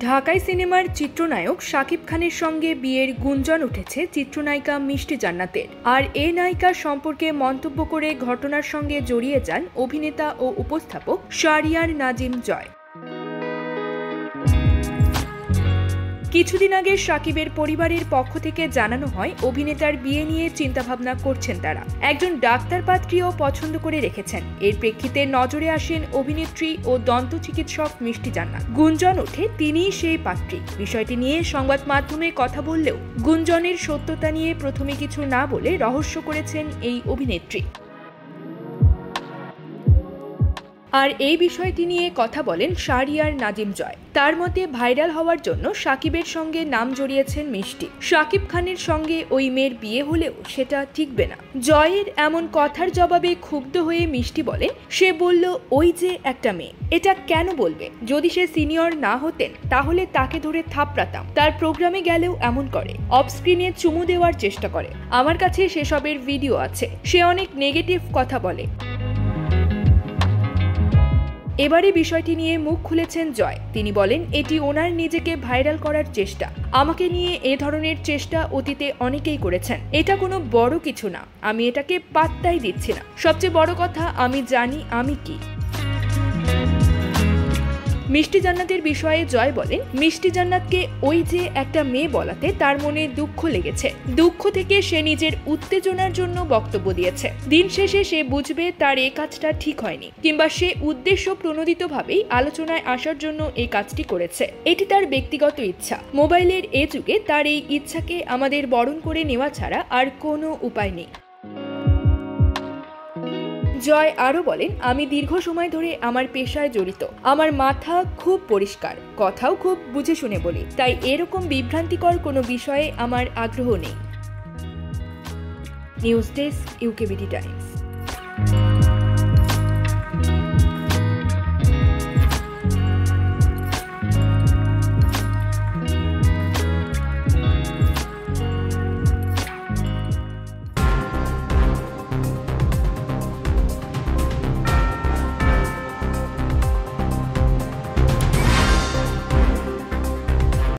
ঢাকাই সিনেমার চিত্রনায়ক শাকিব খানের সঙ্গে বিয়ের গুঞ্জন উঠেছে চিত্রনায়িকা মিষ্টি জান্নাতের। আর এই নায়িকার সম্পর্কে মন্তব্য করে ঘটনার সঙ্গে জড়িয়ে যান অভিনেতা ও উপস্থাপক শাহরিয়ার নাজিম জয়। কিছুদিন আগে শাকিবের পরিবারের পক্ষ থেকে জানানো হয় অভিনেতার বিয়ে নিয়ে চিন্তাভাবনা করছেন তারা। একজন ডাক্তার পাত্রীও পছন্দ করে রেখেছেন। এর প্রেক্ষিতে নজরে আসেন অভিনেত্রী ও দন্ত চিকিৎসক মিষ্টি জান্নাত। গুঞ্জন ওঠে তিনিই সেই পাত্রী। বিষয়টি নিয়ে সংবাদ মাধ্যমে কথা বললেও গুঞ্জনের সত্যতা নিয়ে প্রথমে কিছু না বলে রহস্য করেছেন এই অভিনেত্রী। আর এই বিষয়টি নিয়ে কথা বলেন শাহরিয়ার নাজিম জয়। তার মতে ভাইরাল হওয়ার জন্য শাকিবের সঙ্গে নাম জড়িয়েছেন মিষ্টি। শাকিব খানের সঙ্গে ওই মেয়ের বিয়ে হলেও সেটা টিকবে না। জয়ের এমন কথার জবাবে ক্ষুব্ধ হয়ে মিষ্টি বলেন, সে বলল ওই যে একটা মেয়ে, এটা কেন বলবে? যদি সে সিনিয়র না হতেন তাহলে তাকে ধরে থাপড়াতাম। তার প্রোগ্রামে গেলেও এমন করে, অফ স্ক্রিনে চুমু দেওয়ার চেষ্টা করে। আমার কাছে সেসবের ভিডিও আছে। সে অনেক নেগেটিভ কথা বলে। এবারে বিষয়টি নিয়ে মুখ খুলেছেন জয়। তিনি বলেন, এটি ওনার নিজেকে ভাইরাল করার চেষ্টা। আমাকে নিয়ে এ ধরনের চেষ্টা অতীতে অনেকেই করেছেন। এটা কোনো বড় কিছু না। আমি এটাকে পাত্তাই দিচ্ছি না। সবচেয়ে বড় কথা, আমি জানি আমি কি। মিষ্টি জান্নাতের বিষয়ে জয় বলেন, মিষ্টি জান্নাতকে ওই যে একটা মেয়ে বলাতে তার মনে দুঃখ লেগেছে। দুঃখ থেকে সে নিজের উত্তেজনার জন্য বক্তব্য দিয়েছে। দিন শেষে সে বুঝবে তার এই কাজটা ঠিক হয়নি, কিংবা সে উদ্দেশ্য প্রণোদিতভাবেই আলোচনায় আসার জন্য এই কাজটি করেছে। এটি তার ব্যক্তিগত ইচ্ছা। মোবাইলের এ যুগে তার এই ইচ্ছাকে আমাদের বরণ করে নেওয়া ছাড়া আর কোনো উপায় নেই। জয় আরও বলেন, আমি দীর্ঘ সময় ধরে আমার পেশায় জড়িত। আমার মাথা খুব পরিষ্কার, কথাও খুব বুঝে শুনে বলি। তাই এরকম বিভ্রান্তিকর কোনো বিষয়ে আমার আগ্রহ নেই। News desk, UKBD Times.